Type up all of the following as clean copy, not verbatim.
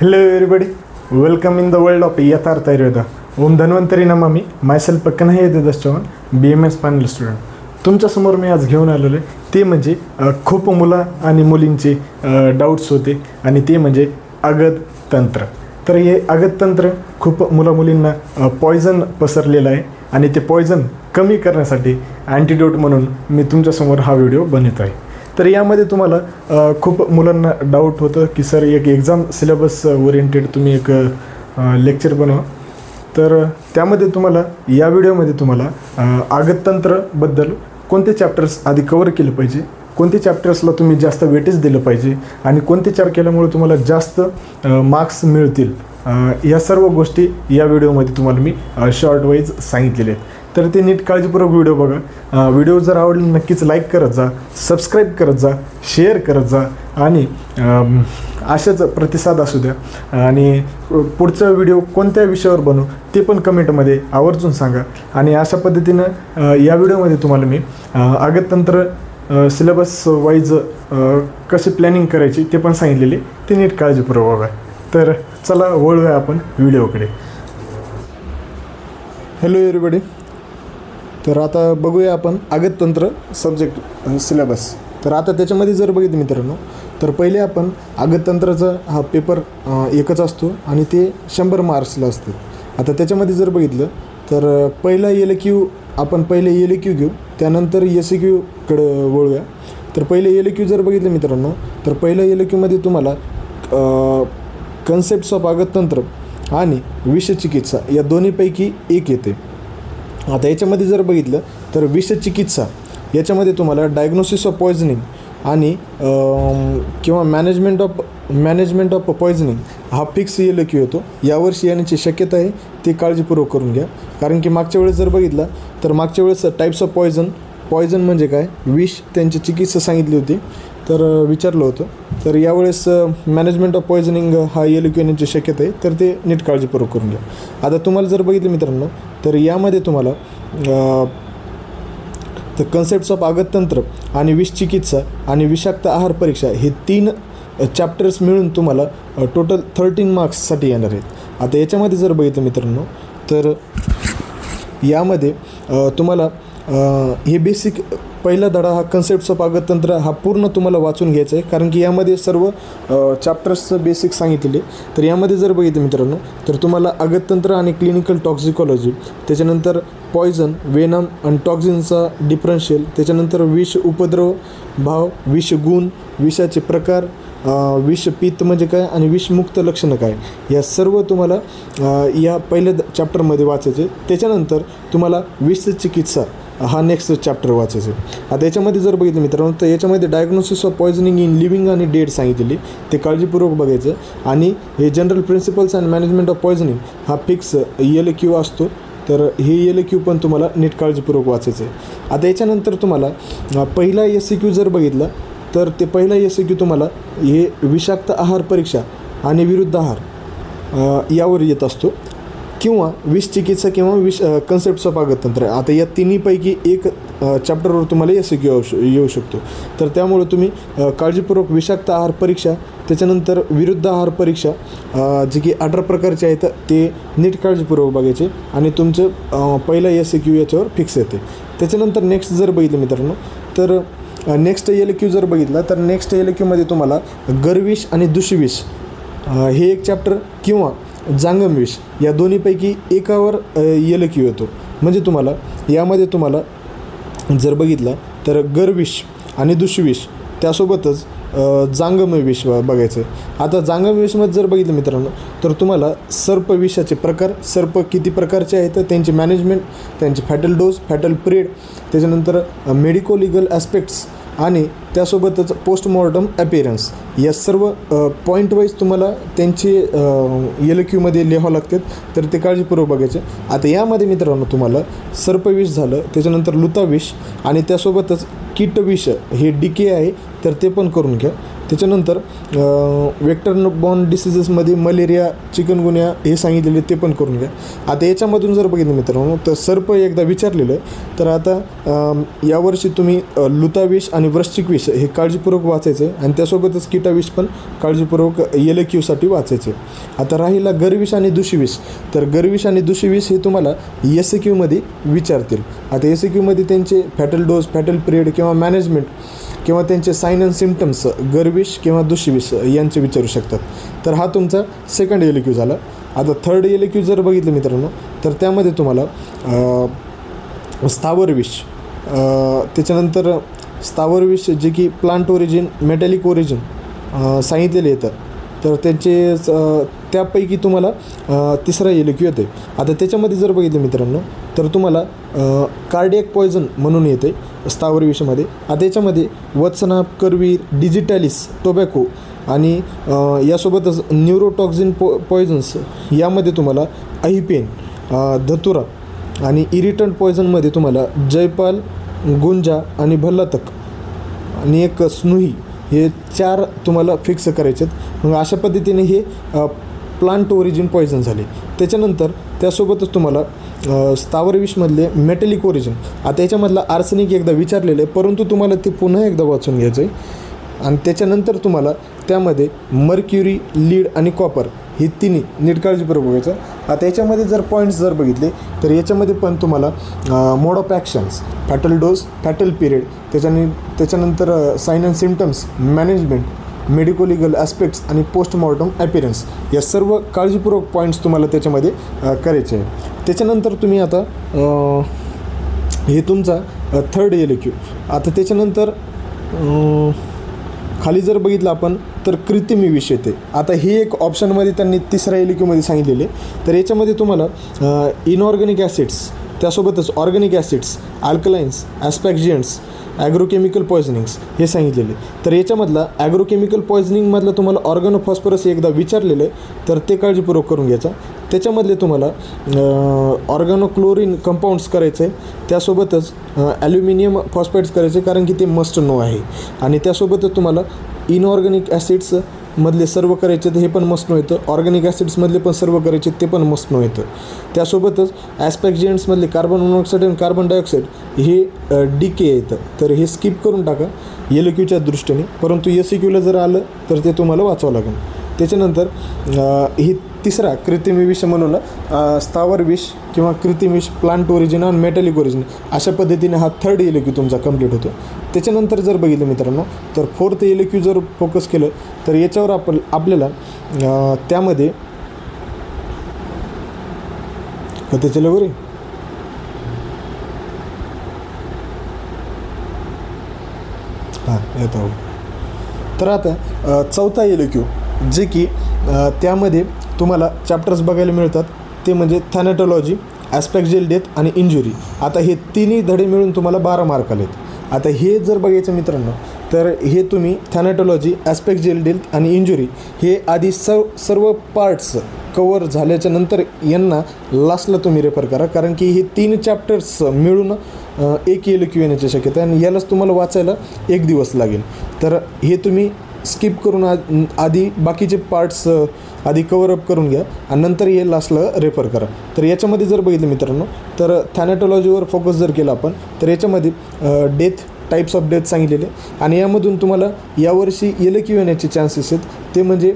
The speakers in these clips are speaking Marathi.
Hello everybody, welcome in the world of Yatharth Ayurveda. ओम धन्वंतरी नमामि. Myself Kanhaiya Devdas Chavan, BMS final student. तुमच्यासमोर मी आज घेऊन आलेलो आहे ते म्हणजे खूप मुलं आणि मुलींचे डाऊट्स होते आणि ते म्हणजे अगद तंत्र. तर हे अगद तंत्र खूप मुलींना पॉयझन पसरलेलं आहे आणि ते पॉयझन कमी करण्यासाठी अँटीडोट म्हणून मी तुमच्यासमोर हा व्हिडिओ बनवत आहे. तर यामध्ये तुम्हाला खूप मुलांना डाऊट होतं की सर एक एक्झाम सिलेबस ओरिएंटेड तुम्ही एक लेक्चर बनवा. तर त्यामध्ये तुम्हाला या व्हिडिओमध्ये तुम्हाला अगदतंत्रबद्दल कोणते चॅप्टर्स आधी कवर केले पाहिजे, कोणते चॅप्टर्सला तुम्ही जास्त वेटेज दिलं पाहिजे आणि कोणते चॅप्टर केल्यामुळे तुम्हाला जास्त मार्क्स मिळतील, या सर्व गोष्टी या व्हिडिओमध्ये तुम्हाला मी शॉर्ट वाईज सांगितलेले आहेत. तर ते नीट काळजीपूर्वक व्हिडिओ बघा. व्हिडिओ जर आवडले नक्कीच लाईक करत जा, सबस्क्राईब करत जा, शेअर करत जा आणि अशाच प्रतिसाद असू द्या. आणि पुढचा व्हिडिओ कोणत्या विषयावर बनवू ते पण कमेंटमध्ये आवर्जून सांगा. आणि अशा पद्धतीनं या व्हिडिओमध्ये तुम्हाला मी अगदतंत्र सिलेबस वाईज कशी प्लॅनिंग करायची ते पण सांगितलेले, ते नीट काळजीपूर्वक बघा. तर चला वळूया आपण व्हिडिओकडे. Hello everybody. तर आता बघूया आपण अगदतंत्र सब्जेक्ट सिलेबस. तर आता त्याच्यामध्ये जर बघितलं मित्रांनो, तर पहिले आपण अगदतंत्राचा हा पेपर एकच असतो आणि ते 100 मार्क्सला असते. आता त्याच्यामध्ये जर बघितलं तर पहिला LQ आपण पहिले LQ घेऊ, त्यानंतर SQ वळूया. तर पहिले LQ जर बघितलं मित्रांनो, तर पहिल्या LQमध्ये तुम्हाला कन्सेप्ट्स ऑफ अगदतंत्र आणि विषचिकित्सा या दोन्हीपैकी एक येते. आता याच्यामध्ये जर बघितलं तर विषचिकित्सा याच्यामध्ये तुम्हाला डायग्नोसिस ऑफ पॉयझनिंग आणि किंवा मॅनेजमेंट ऑफ पॉयझनिंग हा फिक्स LQ येतो. यावर्षी येण्याची शक्यता आहे, ते काळजीपूर्वक करून घ्या. कारण की मागच्या वेळेस जर बघितलं तर मागच्या वेळेस टाईप्स ऑफ पॉयझन म्हणजे काय, विष, त्यांची चिकित्सा सांगितली होती, तर विचारलं होतं. तर यावेळेस मॅनेजमेंट ऑफ पॉयझनिंग हा LQ येण्याची शक्यता आहे, तर ते नीट काळजीपूर्वक करून घ्या. आता तुम्हाला जर बघितलं मित्रांनो, तर यामध्ये तुम्हाला तर कन्सेप्ट्स ऑफ अगदतंत्र आणि विषचिकित्सा आणि विषाक्त आहार परीक्षा हे 3 चॅप्टर्स मिळून तुम्हाला टोटल 13 मार्क्ससाठी येणार आहेत. आता याच्यामध्ये जर बघितलं मित्रांनो, तर यामध्ये तुम्हाला हे बेसिक पहिला धडा हा कन्सेप्ट्स ऑफ अगदतंत्र हा पूर्ण तुम्हाला वाचून घ्यायचा आहे, कारण की यामध्ये सर्व चॅप्टर्सचं बेसिक सांगितलेले. तर यामध्ये जर बघितलं मित्रांनो, तर तुम्हाला अगदतंत्र आणि क्लिनिकल टॉक्झिकॉलॉजी, त्याच्यानंतर पॉयझन, वेनम आणि टॉक्झिनचा डिफरन्शियल, त्याच्यानंतर विष उपद्रव भाव, विषगुण, विषाचे प्रकार, विषपित्त म्हणजे काय आणि विषमुक्त लक्षणं काय, या सर्व तुम्हाला या पहिल्या चॅप्टरमध्ये वाचायचे. त्याच्यानंतर तुम्हाला विषचिकित्सा हा नेक्स्ट चॅप्टर वाचायचं. आता याच्यामध्ये जर बघितलं मित्रांनो, तर याच्यामध्ये diagnosis of poisoning in living आणि डेड सांगितलेली, ते काळजीपूर्वक बघायचं. आणि हे general principles and management of poisoning हा फिक्स LQ असतो, तर हे LQ पण तुम्हाला नीट काळजीपूर्वक वाचायचं आहे. आता याच्यानंतर तुम्हाला पहिला SQ जर बघितला, तर ते पहिला SQ तुम्हाला हे विषाक्त आहार परीक्षा आणि विरुद्ध आहार यावर येत असतो, किंवा विषचिकित्सा किंवा कन्सेप्ट्स ऑफ अगदतंत्र. आता या तिन्हीपैकी एक चॅप्टरवर तुम्हाला SQ येऊ शकतो. तर त्यामुळे तुम्ही काळजीपूर्वक विषाक्त आहार परीक्षा, त्याच्यानंतर विरुद्ध आहार परीक्षा, जे की 18 प्रकारचे आहेत, ते नीट काळजीपूर्वक बघायचे आणि तुमचं पहिला SQ याच्यावर फिक्स येते. त्याच्यानंतर नेक्स्ट जर बघितलं मित्रांनो, तर नेक्स्ट LQ जर बघितला, तर नेक्स्ट LQमध्ये तुम्हाला गरविष आणि दुष्विष हे एक चॅप्टर किंवा जांगम विष या दोन्हीपैकी एकावर LQ येतो. म्हणजे तुम्हाला यामध्ये तुम्हाला जर बघितला तर गरविष आणि दुष्विष त्यासोबतच जांगम विष बघायचं आहे. आता जांगम विषमध्ये जर बघितलं मित्रांनो, तर तुम्हाला सर्प विषाचे प्रकार, सर्प किती प्रकारचे आहेत, त्यांचे मॅनेजमेंट, त्यांचे फॅटल डोस, फॅटल पिरियड, त्याच्यानंतर मेडिको लिगल ॲस्पेक्ट्स आणि त्यासोबतच पोस्टमॉर्टम ॲपिअरन्स, या सर्व पॉईंट वाईज तुम्हाला त्यांचे LQमध्ये लिहावं लागतात, तर ते काळजीपूर्वक बघायचे. आता यामध्ये मित्रांनो तुम्हाला सर्पविष झालं, त्याच्यानंतर लुताविष आणि त्यासोबतच कीटविष हे DK आहे, तर ते पण करून घ्या. त्याच्यानंतर वेक्टर बॉर्न डिसीजेसमध्ये मलेरिया, चिकनगुन्या हे सांगितलेले ते पण करून घ्या. आता याच्यामधून जर बघितलं मित्रांनो तर सर्प एकदा विचारलेलं आहे. तर आता यावर्षी तुम्ही लुताविष आणि वृश्चिक विष हे काळजीपूर्वक वाचायचं आहे आणि त्यासोबतच कीटाविष पण काळजीपूर्वक LAQसाठी वाचायचे. आता राहिला गरविष आणि दुशीविष. तर गरविष आणि दुशीविष हे तुम्हाला SAQमध्ये विचारतील. आता SAQमध्ये त्यांचे फॅटल डोस, फॅटल पिरियड किंवा मॅनेजमेंट किंवा त्यांचे साइन अँड सिम्पटम्स गरविष किंवा दुशीविष यांचे विचारू शकतात. तर हा तुमचा सेकंड LAQ झाला. आता थर्ड LAQ जर बघितलं मित्रांनो तर त्यामध्ये तुम्हाला स्थावरविष, त्याच्यानंतर स्थावरविष जे की प्लांट ओरिजिन, मेटॅलिक ओरिजिन सांगितलेले येतं. तर त्यांचे त्यापैकी तुम्हाला तिसरा LAQ येते. आता त्याच्यामध्ये जर बघितलं मित्रांनो तर तुम्हाला कार्डियक पॉयझन म्हणून येते स्थावरविषमध्ये. आता याच्यामध्ये वत्सना, करवीर, डिजिटॅलिस, टोबॅको आणि यासोबतच न्यूरोटॉक्झिन पॉयझन्स यामध्ये तुम्हाला अहिपेन, धतुरा आणि इरिटंट पॉयझनमध्ये तुम्हाला जयपाल, गुंजा आणि भल्लातक आणि एक स्नुही हे 4 तुम्हाला फिक्स करायचे आहेत. मग अशा पद्धतीने हे प्लांट ओरिजिन पॉयझन झाले. त्याच्यानंतर त्यासोबतच तुम्हाला स्थावरविषमधले मेटॅलिक ओरिजिन. आता याच्यामधला आर्सेनिक एकदा विचारलेलं आहे, परंतु तुम्हाला ते पुन्हा एकदा वाचून घ्यायचं आहे. आणि त्याच्यानंतर तुम्हाला त्यामध्ये मर्क्युरी, लीड आणि कॉपर हे तिन्ही नीट काळजीपूर्वक बघायचं. आता याच्यामध्ये जर पॉईंट्स जर बघितले तर याच्यामध्ये पण तुम्हाला mode of actions, fatal dose, fatal period, त्याच्यानंतर sign and symptoms, management, medico legal aspects आणि पोस्टमॉर्टम ॲपिरन्स या सर्व काळजीपूर्वक पॉईंट्स तुम्हाला त्याच्यामध्ये करायचे आहे. त्याच्यानंतर तुम्ही आता हे तुमचा थर्ड LAQ. आता त्याच्यानंतर खाली जर बघितलं आपण तर कृत्रिम विष येते. आता हे एक ऑप्शनमध्ये त्यांनी तिसऱ्या LAQमध्ये सांगितलेले. तर याच्यामध्ये तुम्हाला इनऑर्गॅनिक ॲसिड्स, त्यासोबतच ऑर्गॅनिक ॲसिड्स, अल्कलाइन्स, ॲस्पॅक्जियंट्स, ॲग्रोकेमिकल पॉयझनिंग्स हे सांगितलेले. तर याच्यामधला ॲग्रोकेमिकल पॉयझनिंगमधलं तुम्हाला ऑर्गनोफॉस्फरस एकदा विचारलेलं आहे, तर ते काळजीपूर्वक करून घ्यायचा. त्याच्यामधले तुम्हाला ऑर्गॅनोक्लोरिन कंपाऊंड्स करायचे आहे, त्यासोबतच ॲल्युमिनियम फॉस्फेट्स करायचे कारण की ते मस्ट नो आहे. आणि त्यासोबतच तुम्हाला इनऑर्गॅनिक ॲसिड्स मधले सर्व करायचे हे पण मस्ट नो येतं. ऑर्गॅनिक ॲसिड्समधले पण सर्व करायचे ते पण मस्ट नो येतं. त्यासोबतच ॲस्पॅक्जियंट्समधले कार्बन मोनॉक्साईड आणि कार्बन डायऑक्साईड हे DK येतं. तर हे स्किप करून टाका LAQच्या दृष्टीने, परंतु SAQला जर आलं तर ते तुम्हाला वाचावं लागेल. त्याच्यानंतर ही तिसरा कृत्रिम विष म्हणून स्थावर विष किंवा कृत्रिम विष, प्लांट ओरिजिन आणि मेटॅलिक ओरिजिन अशा पद्धतीने हा थर्ड LAQ तुमचा कंप्लीट होतो. त्याच्यानंतर जर बघितलं मित्रांनो तर फोर्थ LAQ जर फोकस केलं तर याच्यावर आपल्याला त्यामध्ये कथेचे लगोरी येतो. तर आता चौथा LAQ जे की त्यामध्ये तुम्हाला चॅप्टर्स बघायला मिळतात ते म्हणजे थॅनॅटॉलॉजी, ॲस्पॅक्जियल डेथ आणि इंजुरी. आता हे तिन्ही धडे मिळून तुम्हाला 12 मार्क आलेत. आता हे जर बघायचं मित्रांनो तर हे तुम्ही थॅनॅटॉलॉजी, ॲस्पॅक्जियल डेथ आणि इंजुरी हे आधी सर्व पार्ट्स कवर झाल्याच्या नंतर यांना लास्टला तुम्ही रेफर करा, कारण की हे 3 चॅप्टर्स मिळून एक LAQ येण्याची शक्यता आहे आणि यालाच तुम्हाला वाचायला 1 दिवस लागेल. तर हे तुम्ही स्किप करून आधी बाकीचे पार्ट्स आधी कवरअप करून घ्या आणि नंतर हे लास्टला रेफर करा. तर याच्यामध्ये जर बघितलं मित्रांनो तर थॅनॅटॉलॉजीवर फोकस जर केला आपण तर याच्यामध्ये डेथ, टाईप्स ऑफ डेथ सांगितलेले आणि यामधून तुम्हाला यावर्षी LAQ येण्याचे चान्सेस आहेत. ते म्हणजे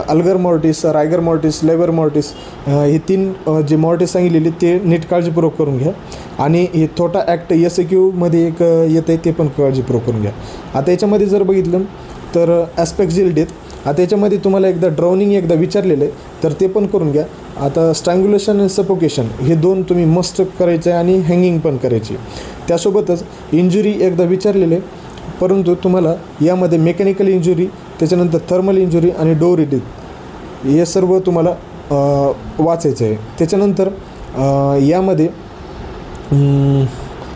अल्गर मॉर्टिस, रायगर मॉर्टिस, लेबर मॉर्टिस हे 3 जे मॉर्टिस सांगितलेले ते नीट काळजीपूर्वक करून घ्या. आणि हे थोटा ॲक्ट SAQमध्ये एक येतं आहे ते पण काळजीपूर्वक करून घ्या. आता याच्यामध्ये जर बघितलं तर ॲस्पॅक्जियल डेथ, आता याच्यामध्ये तुम्हाला एकदा ड्राउनिंग एकदा विचारलेलं आहे तर ते पण करून घ्या. आता स्ट्रँग्युलेशन आणि सफोकेशन हे 2 तुम्ही मस्ट करायचे आहे आणि हँगिंग पण करायची. त्यासोबतच इंजुरी एकदा विचारलेले, परंतु तुम्हाला यामध्ये मेकॅनिकल इंजुरी, त्याच्यानंतर थर्मल इंजुरी आणि डोअर डेथ हे सर्व तुम्हाला वाचायचं आहे. त्याच्यानंतर यामध्ये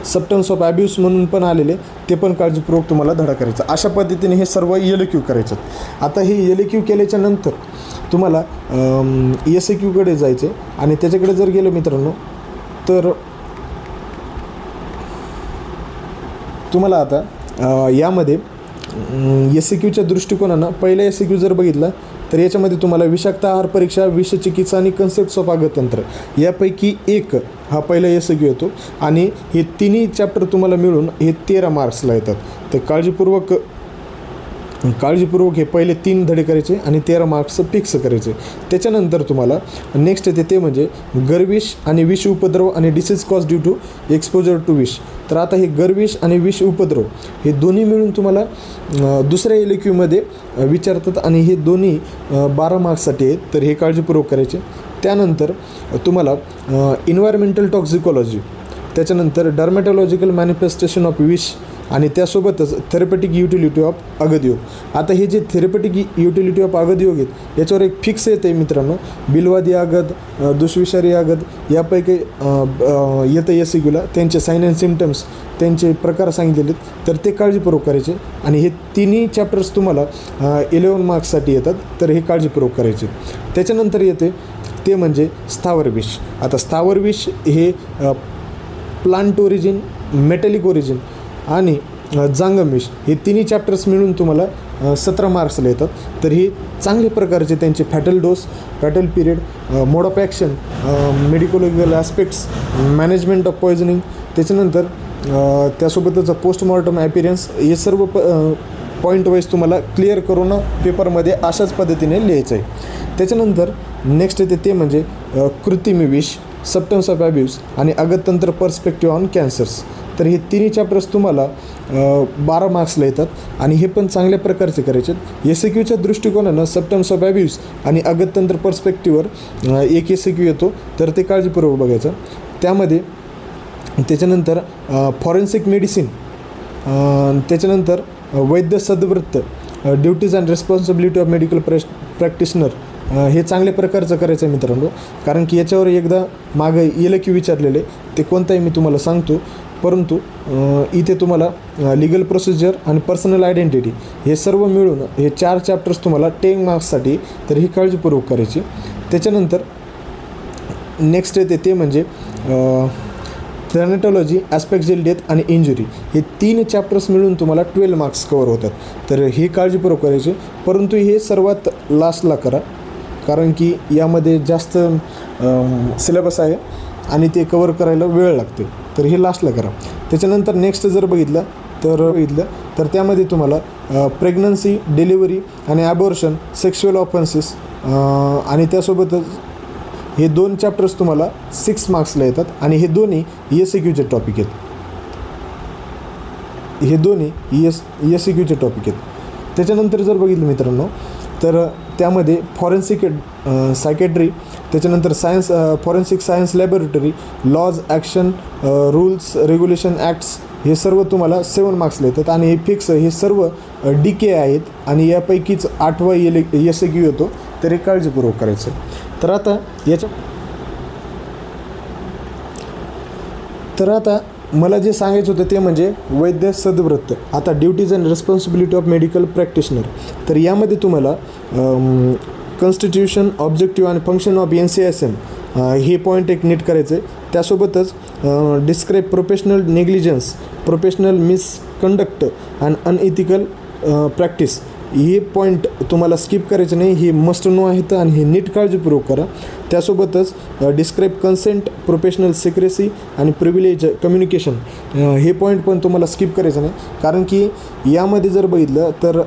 सबस्टन्स ऑफ ॲब्यूज म्हणून पण आलेले ते पण काळजीपूर्वक तुम्हाला धडा करायचा. अशा पद्धतीने हे सर्व LAQ करायचं. आता हे LAQ केल्याच्या नंतर तुम्हाला SAQकडे जायचे आणि त्याच्याकडे जर गेलं मित्रांनो तर तुम्हाला आता यामध्ये SAQच्या दृष्टिकोनानं पहिला SAQ जर बघितला तर याच्यामध्ये तुम्हाला विषाक्त आहार परीक्षा, विषचिकित्सा आणि कन्सेप्ट्स ऑफ आगततंत्र यापैकी एक हा पहिला SAQ येतो आणि हे तिन्ही चॅप्टर तुम्हाला मिळून हे 13 मार्क्सला येतात. तर काळजीपूर्वक हे पहिले 3 धडे करायचे आणि 13 मार्क्स फिक्स करायचे. त्याच्यानंतर तुम्हाला नेक्स्ट येते ते म्हणजे गर्विष आणि विष उपद्रव आणि disease cause due to exposure to विष. तर आता हे गर्विष आणि विष उपद्रव हे दोन्ही मिळून तुम्हाला दुसऱ्या LAQमध्ये विचारतात आणि हे दोन्ही 12 मार्क्ससाठी आहेत. तर हे काळजीपूर्वक करायचे. त्यानंतर तुम्हाला इन्व्हायरमेंटल टॉक्झिकॉलॉजी, त्याच्यानंतर डर्मॅटॉलॉजिकल मॅनिफेस्टेशन ऑफ विष आणि त्यासोबतच थेरपेटिक युटिलिटी ऑफ अगदयोग. आता हे जे थेरपेटिक युटिलिटी ऑफ अगदयोग आहेत याच्यावर एक फिक्स येतं आहे मित्रांनो, बिलवादी आगद, दुष्विषारी आगद यापैकी येतं SAQला. त्यांचे साईन अँड सिम्टम्स, त्यांचे प्रकार सांगितलेले आहेत. तर ते काळजीपूर्वक करायचे आणि हे तिन्ही चॅप्टर्स तुम्हाला 11 मार्क्ससाठी येतात. तर हे काळजीपूर्वक करायचे. त्याच्यानंतर येते ते म्हणजे स्थावर विष. आता स्थावर विष हे प्लांट ओरिजिन, मेटॅलिक ओरिजिन आणि जांगम विष हे तिन्ही चॅप्टर्स मिळून तुम्हाला 17 मार्क्सला येतात. तर हे चांगल्या प्रकारचे त्यांचे fatal dose, fatal period, mode of action, medicolegal aspects, management of poisoning, त्याच्यानंतर त्यासोबतच पोस्टमॉर्टम ॲपिरियन्स हे सर्व पॉईंट वाईज तुम्हाला क्लिअर करून पेपरमध्ये अशाच पद्धतीने लिहायचं आहे. त्याच्यानंतर नेक्स्ट येते ते म्हणजे कृत्रिम विष, सब्स्टन्स ऑफ अब्यूज आणि अगततंत्र पर्स्पेक्टिव्ह ऑन कॅन्सर्स. तर हे तिन्ही चॅप्टर्स तुम्हाला 12 मार्क्सला येतात आणि हे पण चांगल्या प्रकारचे करायचे आहेत. SAQच्या दृष्टिकोनानं सब्स्टन्स ऑफ अब्यूज आणि अगततंत्र पर्स्पेक्टिव्हवर एक SAQ येतो. तर ते काळजीपूर्वक बघायचं. त्यामध्ये त्याच्यानंतर फॉरेन्सिक मेडिसिन, त्याच्यानंतर वैद्य सद्वृत्त, duties and responsibility of medical practitioner हे चांगल्या प्रकारचं करायचं आहे मित्रांनो. कारण की याच्यावर एकदा मागं LAQ विचारलेले, ते कोणताही मी तुम्हाला सांगतो. परंतु इथे तुम्हाला लिगल प्रोसिजर आणि पर्सनल आयडेंटिटी हे सर्व मिळून हे 4 चॅप्टर्स तुम्हाला 10 मार्क्ससाठी. तर ही काळजीपूर्वक करायची. त्याच्यानंतर नेक्स्ट येते ते म्हणजे थॅनेटॉलॉजी, ॲस्पेक्झिल डेथ आणि इंजुरी हे 3 चॅप्टर्स मिळून तुम्हाला 12 मार्क्स कवर होतात. तर हे काळजीपूर्वक करायचे. परंतु हे सर्वात लास्टला करा, कारण की यामध्ये जास्त सिलेबस आहे आणि ते कवर करायला वेळ लागते. तर हे लास्टला करा. त्याच्यानंतर नेक्स्ट जर बघितलं तर त्यामध्ये तुम्हाला प्रेग्नन्सी, डिलिव्हरी आणि ॲबॉर्शन, सेक्शुअल ऑफेन्सेस आणि त्यासोबतच हे 2 चॅप्टर्स तुम्हाला 6 मार्क्सला येतात आणि हे दोन्ही SAQचे टॉपिक आहेत. हे दोन्ही SAQचे टॉपिक आहेत. त्याच्यानंतर जर बघितलं मित्रांनो तर त्यामध्ये फॉरेन्सिक सायकॅट्री, त्याच्यानंतर science, forensic science laboratory, laws, action, rules, regulation, acts हे सर्व तुम्हाला 7 मार्क्सला येतात आणि हे फिक्स हे सर्व DK आहेत आणि यापैकीच 8वा SAQ येतो. तर हे काळजीपूर्वक करायचं. तर आता मला जे सांगायचं होतं ते म्हणजे वैद्य सद्वृत्त. आता duties and responsibility of medical practitioner. तर यामध्ये तुम्हाला कॉन्स्टिट्यूशन, ऑब्जेक्टिव्ह आणि फंक्शन ऑफ NCISM हे पॉईंट एक नीट करायचं आहे. त्यासोबतच describe professional negligence, professional misconduct and unethical practice हे पॉईंट तुम्हाला स्किप करायचे नाही. हे मस्ट नो आहेत आणि हे नीट काळजीपूर्वक करा. त्यासोबतच डिस्क्राईब कन्सेंट, प्रोफेशनल सिक्रेसी आणि प्रिव्हिलेज कम्युनिकेशन हे पॉईंट पण तुम्हाला स्किप करायचं नाही. कारण की यामध्ये जर बघितलं तर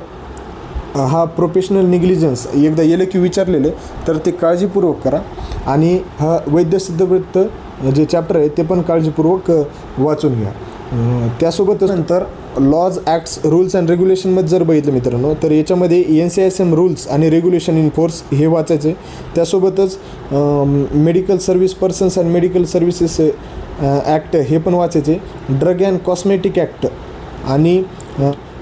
हा प्रोफेशनल निग्लिजन्स एकदा LAQ विचारलेले, तर ते काळजीपूर्वक करा. आणि हा वैद्य सिद्धवृत्त जे चॅप्टर आहे ते पण काळजीपूर्वक वाचून घ्या. त्यासोबतच नंतर लॉज, ॲक्ट्स, रूल्स अँड रेग्युलेशनमध्ये जर बघितलं मित्रांनो तर याच्यामध्ये NCISM रूल्स आणि रेग्युलेशन इन फोर्स हे वाचायचे. त्यासोबतच medical service persons and medical services act हे पण वाचायचे. ड्रग अँड कॉस्मेटिक ॲक्ट आणि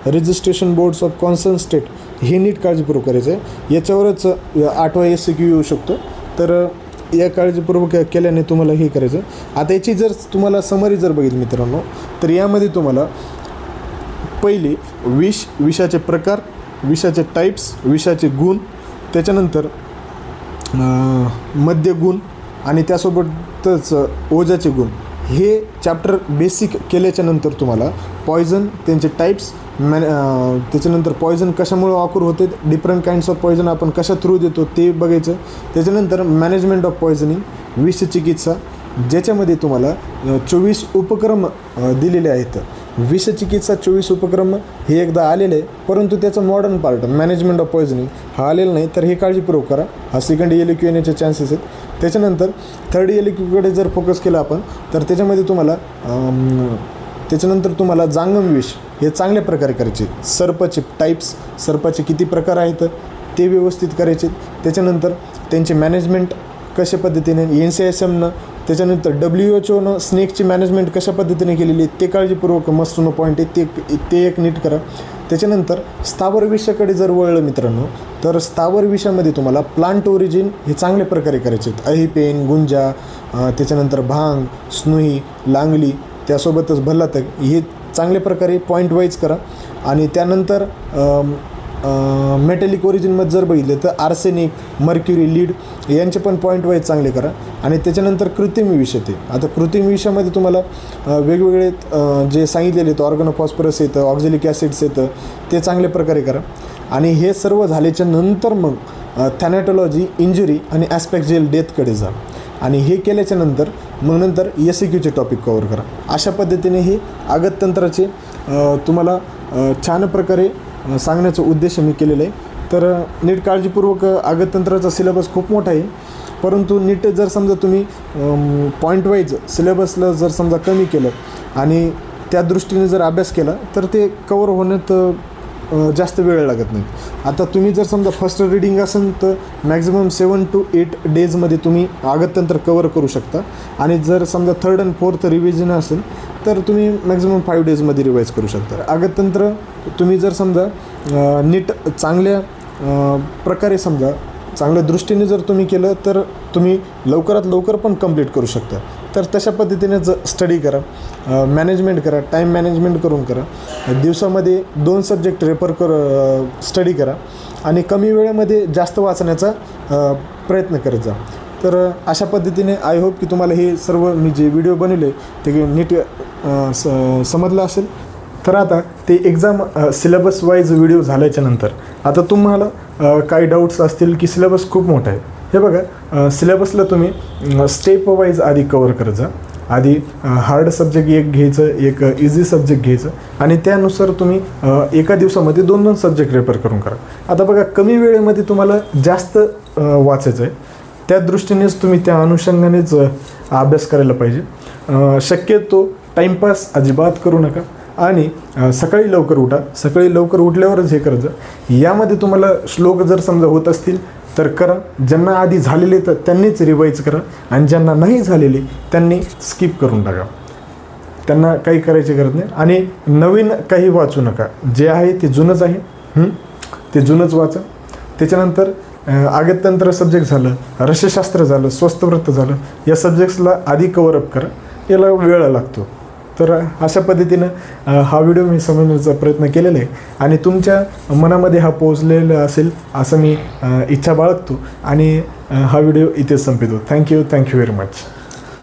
registration boards of concern state हे नीट काळजीपूर्वक करायचं आहे. याच्यावरच 8वा SAQ येऊ शकतो. तर या काळजीपूर्वक केल्याने तुम्हाला हे करायचं. आता याची जर तुम्हाला समरी जर बघितली मित्रांनो तर यामध्ये तुम्हाला पहिली विषाचे प्रकार, विषाचे टाईप्स, विषाचे गुण, त्याच्यानंतर मध्य गुण आणि त्यासोबतच ओझाचे गुण हे चॅप्टर बेसिक केल्याच्यानंतर तुम्हाला पॉयझन, त्यांचे टाईप्स त्याच्यानंतर पॉयझन कशामुळे ऑकर होते, डिफरंट काइंड्स ऑफ पॉयझन आपण कशा थ्रू देतो ते बघायचं. त्याच्यानंतर मॅनेजमेंट ऑफ पॉयझनिंग विषचिकित्सा, ज्याच्यामध्ये तुम्हाला 24 उपक्रम दिलेले आहेत. विषचिकित्सा 24 उपक्रम हे एकदा आलेलं आहे, परंतु त्याचं modern part management of poisoning हा आलेला नाही, तर हे काळजीपूर्वक करा. हा सेकंड LQ येण्याचे चान्सेस आहेत. त्याच्यानंतर थर्ड LQकडे जर फोकस केला आपण, तर त्याच्यामध्ये तुम्हाला जांगम विष हे चांगल्या प्रकारे करायचे. सर्पाचे टाईप्स, सर्पाचे किती प्रकार आहेत ते व्यवस्थित करायचे. त्याच्यानंतर त्यांचे मॅनेजमेंट कशा पद्धतीने NCISMनं, त्याच्यानंतर WHOनं स्नेकची मॅनेजमेंट कशा पद्धतीने केलेली ते काळजीपूर्वक मस्ट नो पॉईंट आहे ते एक नीट करा. त्याच्यानंतर स्थावर विषयाकडे जर वळलं मित्रांनो, तर स्थावर विषयामध्ये तुम्हाला प्लांट ओरिजिन हे चांगल्या प्रकारे करायचे आहेत. अहिपेन, गुंजा, त्याच्यानंतर भांग, स्नुई, लांगली, त्यासोबतच भल्लातक हे चांगल्या प्रकारे पॉईंट वाईज करा. आणि त्यानंतर मेटॅलिक ओरिजिनमध्ये जर बघितले तर आर्सेनिक, मर्क्युरी, लीड यांचे पण पॉईंट वाईज चांगले करा. आणि त्याच्यानंतर कृत्रिम विष येते. आता कृत्रिम विषयामध्ये तुम्हाला वेगवेगळे जे सांगितलेले आहेत, ऑर्गनोफॉस्फरस येतं, ऑक्झॅलिक ॲसिड्स येतं, ते चांगल्या प्रकारे करा. आणि हे सर्व झाल्याच्या नंतर मग थॅनॅटॉलॉजी, इंजुरी आणि ॲस्पेक्ट डेथकडे जा. आणि हे केल्याच्या नंतर नंतर SAQचे टॉपिक कवर करा. अशा पद्धतीने हे आगततंत्राचे तुम्हाला छान प्रकारे सांगण्याचा उद्देश मी केलेला आहे. तर नीट काळजीपूर्वक आगततंत्राचा सिलेबस खूप मोठा आहे, परंतु नीट जर समजा तुम्ही पॉईंट वाईज सिलेबसला जर समजा कमी केलं आणि त्या दृष्टीने जर अभ्यास केला तर ते कवर होण्यात जास्त वेळ लागत नाही. आता तुम्ही जर समजा फर्स्ट रीडिंग असेल तर मॅक्झिमम 7 to 8 डेजमध्ये तुम्ही आगततंत्र कवर करू शकता. आणि जर समजा थर्ड आणि फोर्थ रिव्हिजन असेल तर तुम्ही मॅक्झिमम 5 डेजमध्ये रिवाईज करू शकता. आगततंत्र तुम्ही जर समजा नीट चांगल्या प्रकारे समजा चांगल्या दृष्टीने जर तुम्ही केलं तर तुम्ही लवकरात लवकर पण कंप्लीट करू शकता. तर तशा पद्धतीने स्टडी करा, मॅनेजमेंट करा, टाईम मॅनेजमेंट करून करा. दिवसामध्ये 2 सब्जेक्ट स्टडी करा आणि कमी वेळेमध्ये जास्त वाचण्याचा प्रयत्न करत जा. तर अशा पद्धतीने आय होप की तुम्हाला हे सर्व मी जे व्हिडिओ बनवले ते नीट समजलं असेल. तर आता ते एक्झाम सिलेबस वाईज व्हिडिओ झाल्याच्या नंतर आता तुम्हाला काही डाऊट्स असतील की सिलेबस खूप मोठा आहे. हे बघा, सिलेबसला तुम्ही स्टेप वाईज आधी कवर करत जा. आधी हार्ड सब्जेक्ट एक घ्यायचं, एक इझी सब्जेक्ट घ्यायचं आणि त्यानुसार तुम्ही एका दिवसामध्ये 2-2 सब्जेक्ट रेफर करून करा. आता बघा, कमी वेळेमध्ये तुम्हाला जास्त वाचायचं आहे, त्या दृष्टीनेच तुम्ही त्या अनुषंगानेच अभ्यास करायला पाहिजे. शक्यतो टाईमपास अजिबात करू नका आणि सकाळी लवकर उठा. सकाळी लवकर उठल्यावरच हे करत जा. यामध्ये तुम्हाला श्लोक जर समजा होत असतील तर करा. ज्यांना आधी झालेले तर त्यांनीच रिवाईज करा आणि ज्यांना नाही झालेले त्यांनी स्किप करून टाका. त्यांना काही करायची गरज नाही आणि नवीन काही वाचू नका. जे आहे ते जुनंच आहे, ते जुनंच वाचा. त्याच्यानंतर आगततंत्र सब्जेक्ट झालं, रसशास्त्र झालं, स्वस्थव्रत झालं, या सब्जेक्ट्सला आधी कवरअप करा. याला वेळ लागतो. तर अशा पद्धतीनं हा व्हिडिओ मी समजण्याचा प्रयत्न केलेला आहे आणि तुमच्या मनामध्ये हा पोचलेला असेल असं मी इच्छा बाळगतो आणि हा व्हिडिओ इथेच संपवतो. Thank you very much.